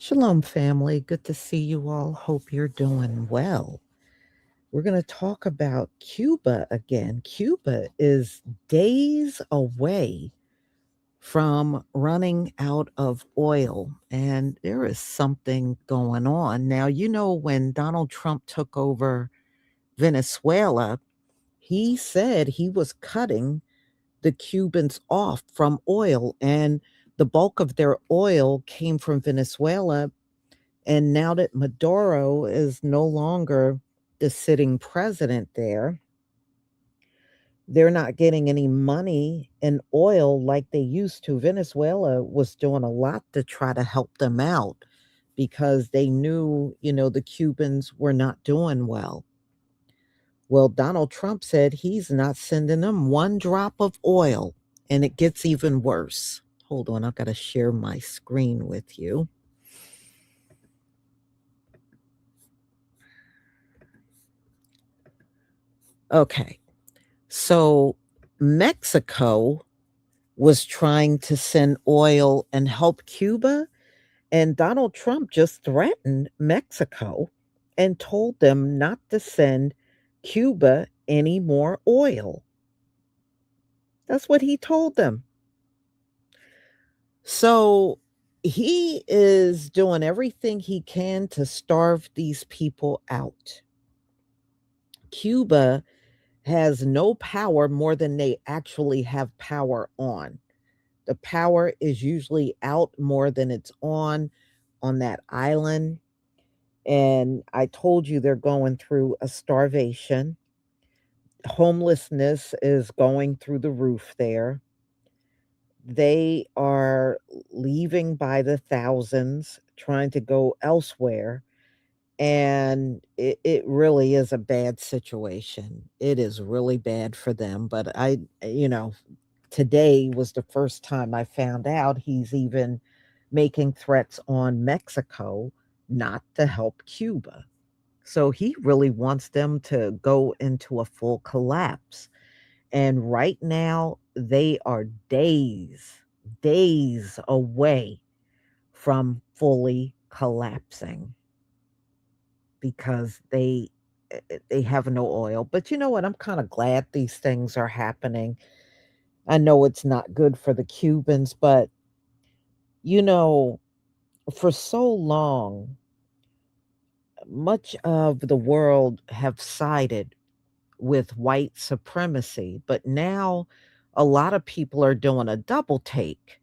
Shalom, family. Good to see you all. Hope you're doing well. We're going to talk about Cuba again. Cuba is days away from running out of oil, and there is something going on. Now, when Donald Trump took over Venezuela, he said he was cutting the Cubans off from oil, and the bulk of their oil came from Venezuela. And now that Maduro is no longer the sitting president there, they're not getting any money in oil like they used to. Venezuela was doing a lot to try to help them out because they knew, the Cubans were not doing well. Well, Donald Trump said he's not sending them one drop of oil, and it gets even worse. Hold on, I've got to share my screen with you. Okay. So Mexico was trying to send oil and help Cuba, and Donald Trump just threatened Mexico and told them not to send Cuba any more oil. That's what he told them. So he is doing everything he can to starve these people out. Cuba has no power more than they actually have power on. The power is usually out more than it's on that island. And I told you they're going through a starvation. Homelessness is going through the roof there. They are leaving by the thousands, trying to go elsewhere. And it really is a bad situation. It is really bad for them. But today was the first time I found out he's even making threats on Mexico not to help Cuba. So he really wants them to go into a full collapse. And right now, they are days away from fully collapsing because they have no oil. But you know what? I'm kind of glad these things are happening. I know it's not good for the Cubans, but you know, for so long, much of the world have sided with white supremacy, but now a lot of people are doing a double take.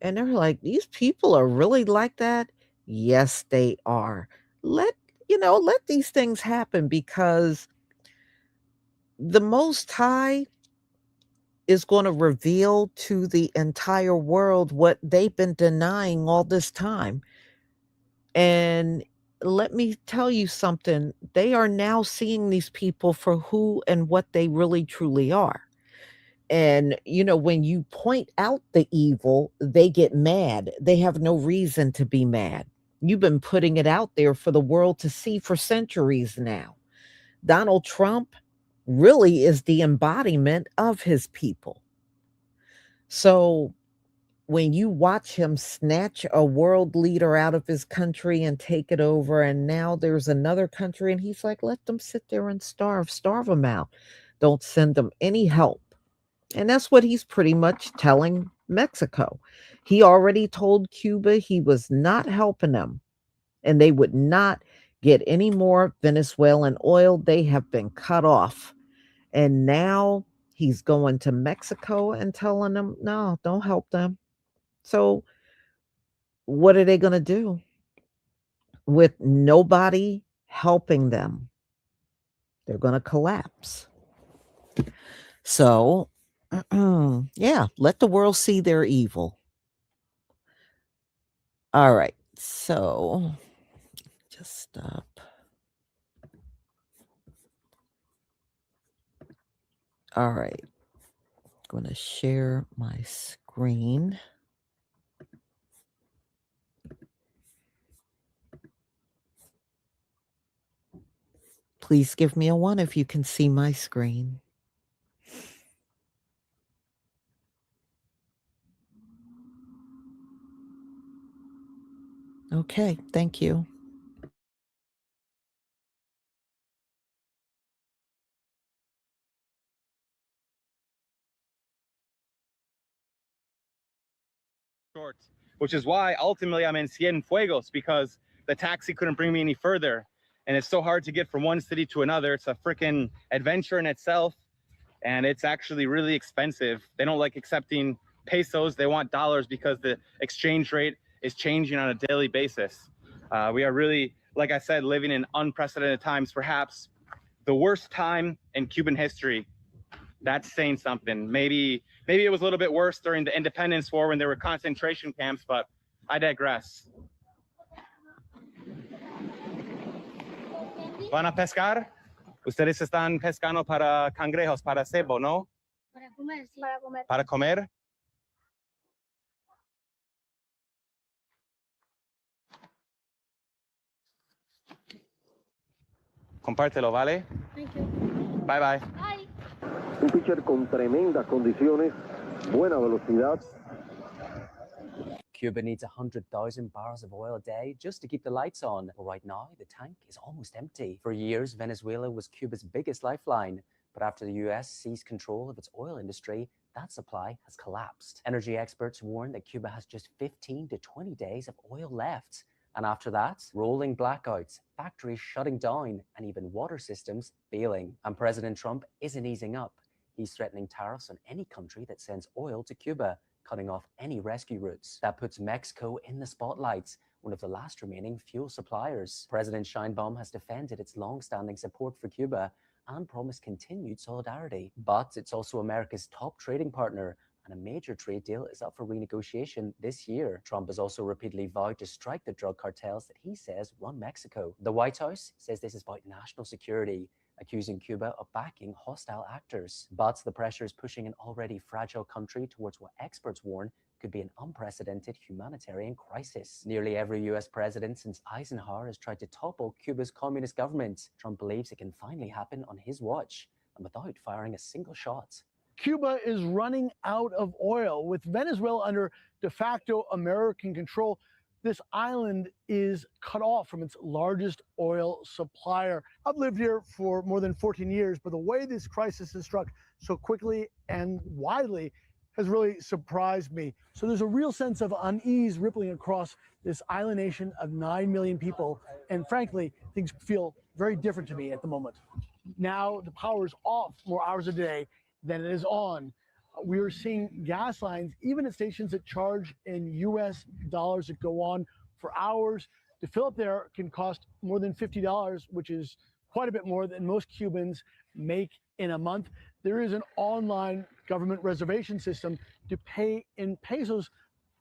And they're like, these people are really like that? Yes, they are. Let let these things happen because the Most High is going to reveal to the entire world what they've been denying all this time. And let me tell you something, they are now seeing these people for who and what they really truly are. And, when you point out the evil, they get mad. They have no reason to be mad. You've been putting it out there for the world to see for centuries now. Donald Trump really is the embodiment of his people. So when you watch him snatch a world leader out of his country and take it over, and now there's another country, and he's like, let them sit there and starve them out. Don't send them any help. And that's what he's pretty much telling Mexico. He already told Cuba he was not helping them and they would not get any more Venezuelan oil. They have been cut off. And now he's going to Mexico and telling them, no, don't help them. So, what are they going to do with nobody helping them? They're going to collapse. So, yeah, let the world see their evil. All right. So, just stop. All right. I'm going to share my screen. Please give me a 1 if you can see my screen. Okay, thank you. Short, which is why ultimately I'm in Cienfuegos, because the taxi couldn't bring me any further. And it's so hard to get from one city to another. It's a freaking adventure in itself. And it's actually really expensive. They don't like accepting pesos. They want dollars because the exchange rate is changing on a daily basis. We are really, like I said, living in unprecedented times, perhaps the worst time in Cuban history. That's saying something. Maybe it was a little bit worse during the Independence War when there were concentration camps, but I digress. ¿Van a pescar? Ustedes están pescando para cangrejos, para cebo, ¿no? Para comer, sí. Para comer. Para comer. Compártelo, ¿vale? Thank you. Bye, bye. Bye. Un pitcher con tremendas condiciones, buena velocidad. Cuba needs 100,000 barrels of oil a day just to keep the lights on. But right now, the tank is almost empty. For years, Venezuela was Cuba's biggest lifeline. But after the US seized control of its oil industry, that supply has collapsed. Energy experts warn that Cuba has just 15 to 20 days of oil left. And after that, rolling blackouts, factories shutting down, and even water systems failing. And President Trump isn't easing up. He's threatening tariffs on any country that sends oil to Cuba, cutting off any rescue routes. That puts Mexico in the spotlight, one of the last remaining fuel suppliers. President Sheinbaum has defended its long-standing support for Cuba and promised continued solidarity. But it's also America's top trading partner, and a major trade deal is up for renegotiation this year. Trump has also repeatedly vowed to strike the drug cartels that he says run Mexico. The White House says this is about national security, accusing Cuba of backing hostile actors. But the pressure is pushing an already fragile country towards what experts warn could be an unprecedented humanitarian crisis. Nearly every US president since Eisenhower has tried to topple Cuba's communist government. Trump believes it can finally happen on his watch, and without firing a single shot. Cuba is running out of oil. With Venezuela under de facto American control, this island is cut off from its largest oil supplier. I've lived here for more than 14 years, but the way this crisis has struck so quickly and widely has really surprised me. So there's a real sense of unease rippling across this island nation of 9 million people. And frankly, things feel very different to me at the moment. Now the power is off more hours a day than it is on. We are seeing gas lines, even at stations that charge in US dollars, that go on for hours. To fill up there can cost more than $50, which is quite a bit more than most Cubans make in a month. There is an online government reservation system to pay in pesos,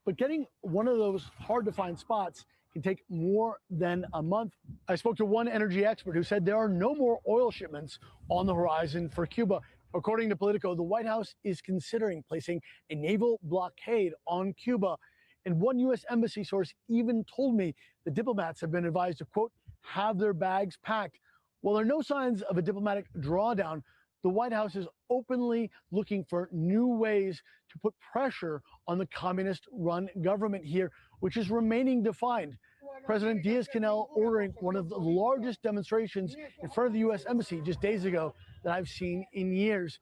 but getting one of those hard to find spots can take more than a month. I spoke to one energy expert who said there are no more oil shipments on the horizon for Cuba. According to Politico, the White House is considering placing a naval blockade on Cuba. And one U.S. embassy source even told me the diplomats have been advised to, quote, have their bags packed. While there are no signs of a diplomatic drawdown, the White House is openly looking for new ways to put pressure on the communist-run government here, which is remaining defiant. President Diaz-Canel ordering one of the largest demonstrations in front of the U.S. Embassy just days ago that I've seen in years.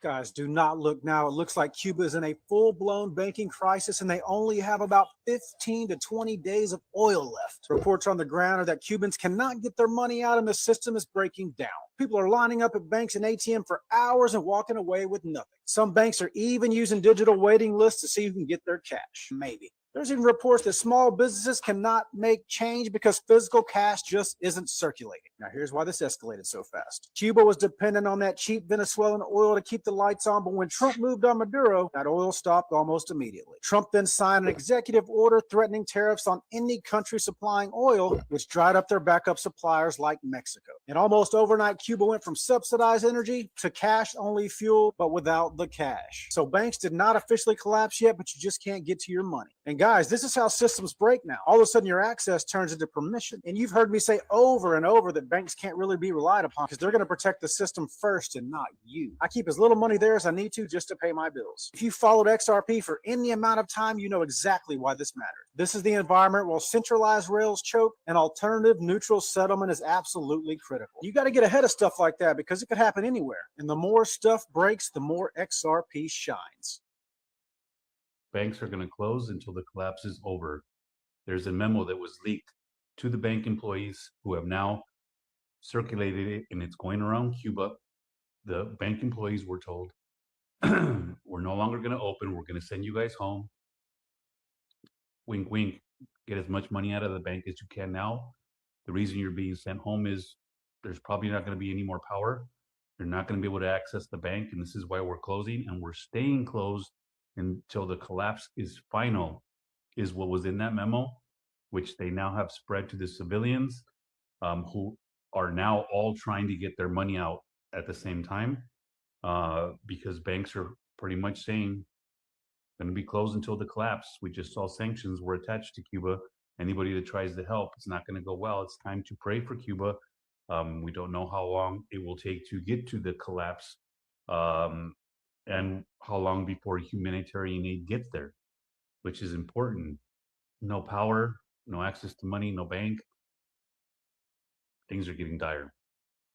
Guys, do not look now. It looks like Cuba is in a full-blown banking crisis, and they only have about 15 to 20 days of oil left. Reports on the ground are that Cubans cannot get their money out, and the system is breaking down. People are lining up at banks and ATM for hours and walking away with nothing. Some banks are even using digital waiting lists to see who can get their cash. Maybe. There's even reports that small businesses cannot make change because physical cash just isn't circulating. Now, here's why this escalated so fast. Cuba was dependent on that cheap Venezuelan oil to keep the lights on, but when Trump moved on Maduro, that oil stopped almost immediately. Trump then signed an executive order threatening tariffs on any country supplying oil, which dried up their backup suppliers like Mexico. And almost overnight, Cuba went from subsidized energy to cash-only fuel, but without the cash. So banks did not officially collapse yet, but you just can't get to your money. And guys, this is how systems break now. All of a sudden, your access turns into permission. And you've heard me say over and over that banks can't really be relied upon because they're going to protect the system first and not you. I keep as little money there as I need to just to pay my bills. If you followed XRP for any amount of time, you know exactly why this matters. This is the environment where centralized rails choke and alternative neutral settlement is absolutely critical. You got to get ahead of stuff like that because it could happen anywhere. And the more stuff breaks, the more XRP shines. Banks are going to close until the collapse is over. There's a memo that was leaked to the bank employees who have now circulated it, and it's going around Cuba. The bank employees were told, we're no longer going to open. We're going to send you guys home. Wink, wink. Get as much money out of the bank as you can now. The reason you're being sent home is there's probably not going to be any more power. You're not going to be able to access the bank, and this is why we're closing, and we're staying closed until the collapse is final, is what was in that memo, which they now have spread to the civilians who are now all trying to get their money out at the same time because banks are pretty much saying going to be closed until the collapse. We just saw sanctions were attached to Cuba. Anybody that tries to help, it's not going to go well. It's time to pray for Cuba. We don't know how long it will take to get to the collapse and how long before humanitarian aid gets there, which is important. No power, no access to money, no bank. Things are getting dire.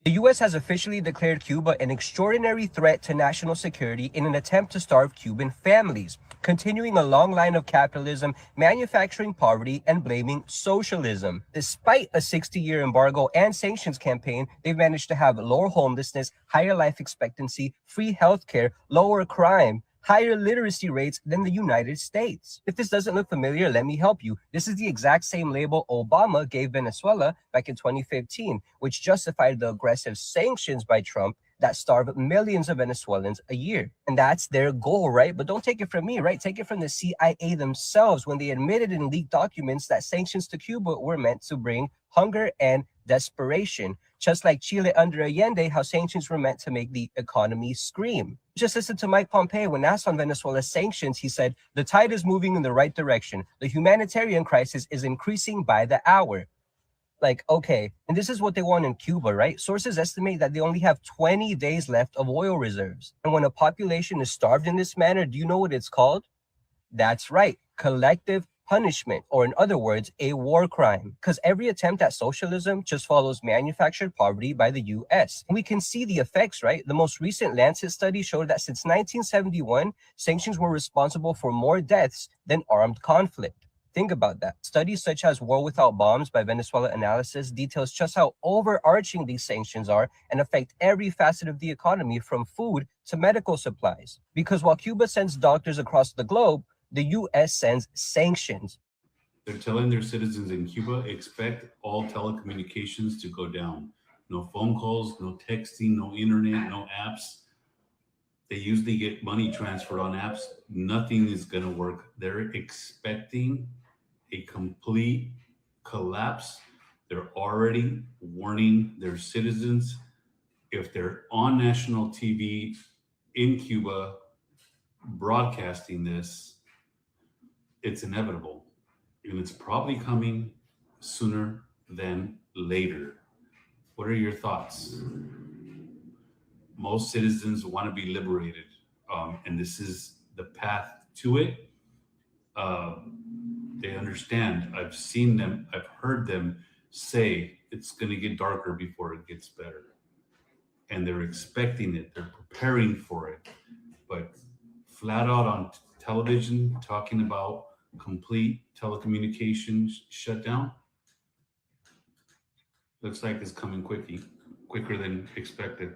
The U.S. has officially declared Cuba an extraordinary threat to national security in an attempt to starve Cuban families, continuing a long line of capitalism, manufacturing poverty, and blaming socialism. Despite a 60-year embargo and sanctions campaign, they've managed to have lower homelessness, higher life expectancy, free healthcare, lower crime, higher literacy rates than the United States. If this doesn't look familiar, let me help you. This is the exact same label Obama gave Venezuela back in 2015, which justified the aggressive sanctions by Trump that starve millions of Venezuelans a year. And that's their goal, right? But don't take it from me, right? Take it from the CIA themselves when they admitted in leaked documents that sanctions to Cuba were meant to bring hunger and desperation. Just like Chile under Allende, how sanctions were meant to make the economy scream. Just listen to Mike Pompeo when asked on Venezuela's sanctions, he said, the tide is moving in the right direction. The humanitarian crisis is increasing by the hour. Like, okay, and this is what they want in Cuba, right? Sources estimate that they only have 20 days left of oil reserves. And when a population is starved in this manner, do you know what it's called? That's right, collective punishment, or in other words, a war crime. Because every attempt at socialism just follows manufactured poverty by the US. And we can see the effects, right? The most recent Lancet study showed that since 1971, sanctions were responsible for more deaths than armed conflict. Think about that. Studies such as War Without Bombs by Venezuela Analysis details just how overarching these sanctions are and affect every facet of the economy from food to medical supplies. Because while Cuba sends doctors across the globe, the U.S. sends sanctions. They're telling their citizens in Cuba, expect all telecommunications to go down. No phone calls, no texting, no internet, no apps. They usually get money transferred on apps. Nothing is going to work. They're expecting a complete collapse. They're already warning their citizens if they're on national TV in Cuba broadcasting this, it's inevitable, and it's probably coming sooner than later. What are your thoughts? Most citizens want to be liberated, and this is the path to it. They understand. I've seen them, I've heard them say it's going to get darker before it gets better. And they're expecting it, they're preparing for it. But flat out on television, talking about complete telecommunications shutdown, looks like it's coming quicker than expected.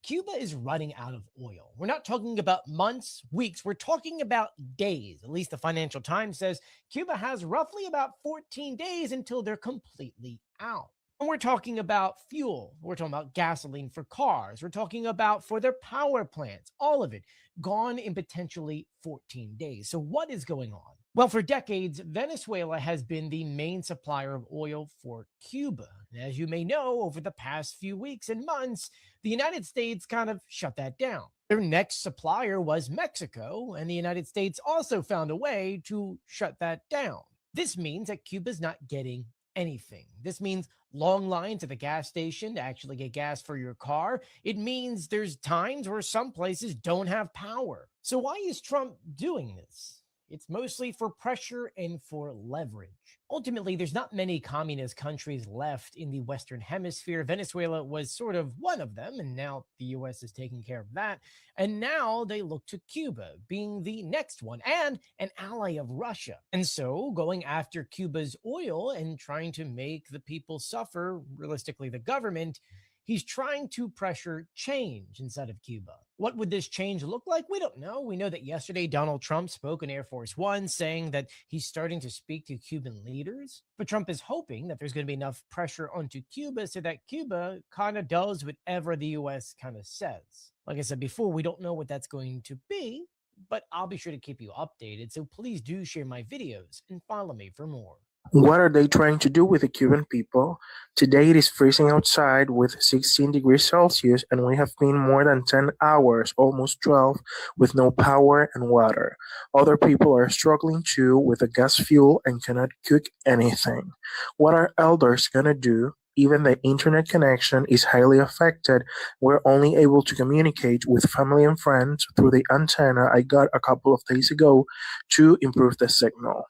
Cuba is running out of oil. We're not talking about months, weeks. We're talking about days. At least the Financial Times says Cuba has roughly about 14 days until they're completely out. And we're talking about fuel. We're talking about gasoline for cars. We're talking about for their power plants. All of it gone in potentially 14 days. So what is going on? Well, for decades, Venezuela has been the main supplier of oil for Cuba. And as you may know, over the past few weeks and months, the United States kind of shut that down. Their next supplier was Mexico, and the United States also found a way to shut that down. This means that Cuba's not getting anything. This means long lines at the gas station to actually get gas for your car. It means there's times where some places don't have power. So, why is Trump doing this? It's mostly for pressure and for leverage. Ultimately, there's not many communist countries left in the Western Hemisphere. Venezuela was sort of one of them, and now the US is taking care of that. And now they look to Cuba being the next one and an ally of Russia. And so going after Cuba's oil and trying to make the people suffer, realistically, the government, he's trying to pressure change inside of Cuba. What would this change look like? We don't know. We know that yesterday Donald Trump spoke in Air Force One saying that he's starting to speak to Cuban leaders. But Trump is hoping that there's going to be enough pressure onto Cuba so that Cuba kind of does whatever the US kind of says. Like I said before, we don't know what that's going to be, but I'll be sure to keep you updated. So please do share my videos and follow me for more. What are they trying to do with the Cuban people? Today it is freezing outside with 16 degrees Celsius, and we have been more than 10 hours, almost 12, with no power and water. Other people are struggling too with the gas fuel and cannot cook anything. What are elders gonna do? Even the internet connection is highly affected. We're only able to communicate with family and friends through the antenna I got a couple of days ago to improve the signal.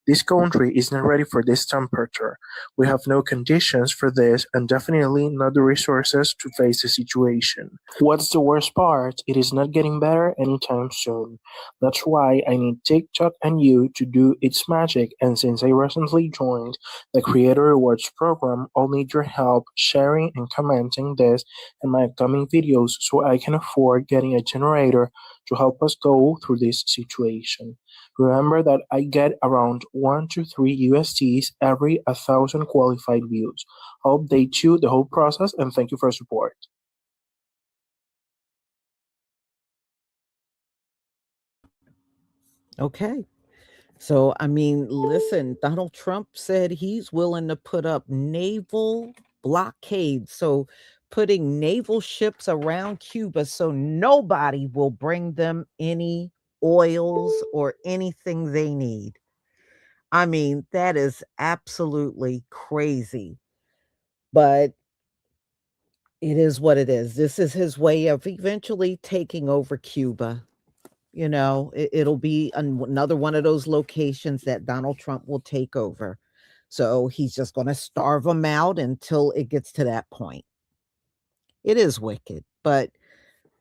This country is not ready for this temperature. We have no conditions for this and definitely not the resources to face the situation. What's the worst part? It is not getting better anytime soon. That's why I need TikTok and you to do its magic, and since I recently joined the Creator Rewards program, I'll need your help sharing and commenting this in my upcoming videos so I can afford getting a generator to help us go through this situation. Remember that I get around 1 to 3 USDs every 1,000 qualified views. I'll update you the whole process and thank you for your support. Okay. So, I mean, listen, Donald Trump said he's willing to put up naval blockades. So, putting naval ships around Cuba so nobody will bring them any oils or anything they need. I mean, that is absolutely crazy. But it is what it is. This is his way of eventually taking over Cuba. You know, it'll be another one of those locations that Donald Trump will take over. So he's just going to starve them out until it gets to that point. It is wicked, but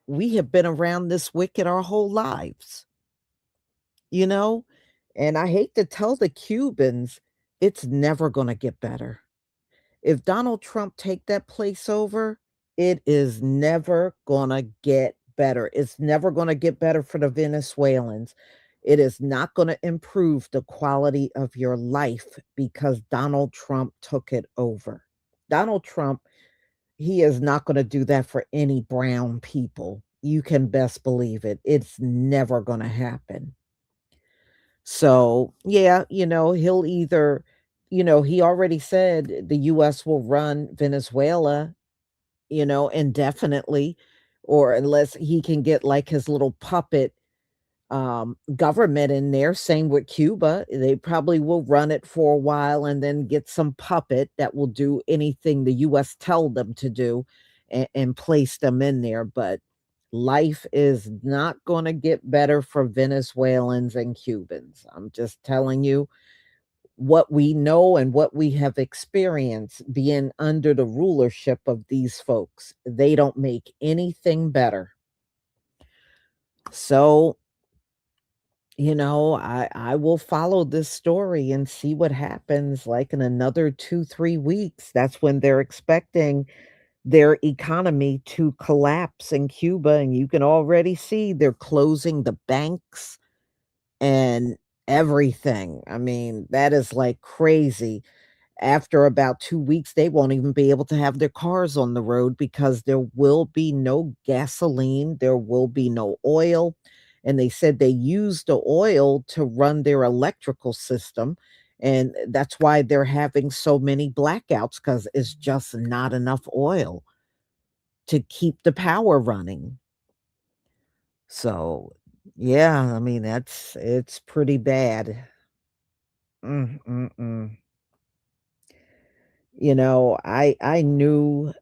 we have been around this wicked our whole lives, you know? And I hate to tell the Cubans, it's never going to get better. If Donald Trump take that place over, it is never gonna get better. It's never gonna get better for the Venezuelans. It is not gonna improve the quality of your life because Donald Trump took it over. Donald Trump, he is not gonna do that for any brown people. You can best believe it. It's never gonna happen. So, yeah, he'll either he already said the US will run Venezuela, indefinitely, or unless he can get like his little puppet government in there. Same with Cuba. They probably will run it for a while and then get some puppet that will do anything the US tell them to do and place them in there. But life is not going to get better for Venezuelans and Cubans. I'm just telling you what we know and what we have experienced being under the rulership of these folks. They don't make anything better. So, I will follow this story and see what happens like in another 2, 3 weeks. That's when they're expecting their economy to collapse in Cuba. And you can already see they're closing the banks and everything. I mean, that is like crazy. After about 2 weeks, they won't even be able to have their cars on the road because there will be no gasoline, there will be no oil, and they said they use the oil to run their electrical system, and that's why they're having so many blackouts because it's just not enough oil to keep the power running. So, yeah, I mean, it's pretty bad. Mm, mm, mm. I knew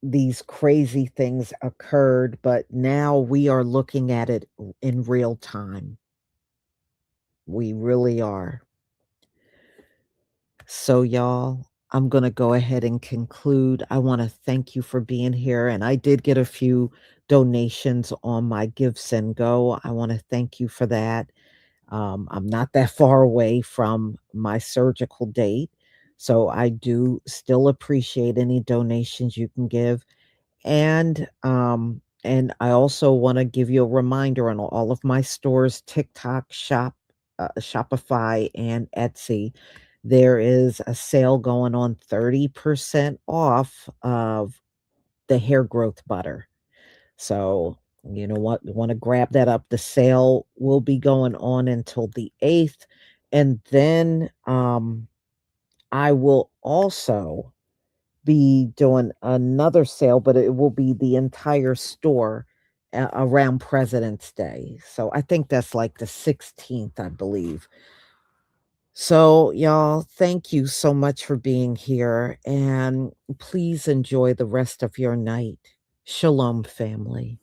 these crazy things occurred, but now we are looking at it in real time. We really are. So, y'all, I'm going to go ahead and conclude. I want to thank you for being here. And I did get a few donations on my Give, Send, Go. I want to thank you for that. I'm not that far away from my surgical date. So I do still appreciate any donations you can give. And I also want to give you a reminder on all of my stores, TikTok, Shopify, and Etsy. There is a sale going on 30% off of the hair growth butter. So, you know what? You want to grab that up. The sale will be going on until the 8th. And then I will also be doing another sale, but it will be the entire store around President's Day. So I think that's like the 16th, I believe. So, y'all, thank you so much for being here, and please enjoy the rest of your night. Shalom, family.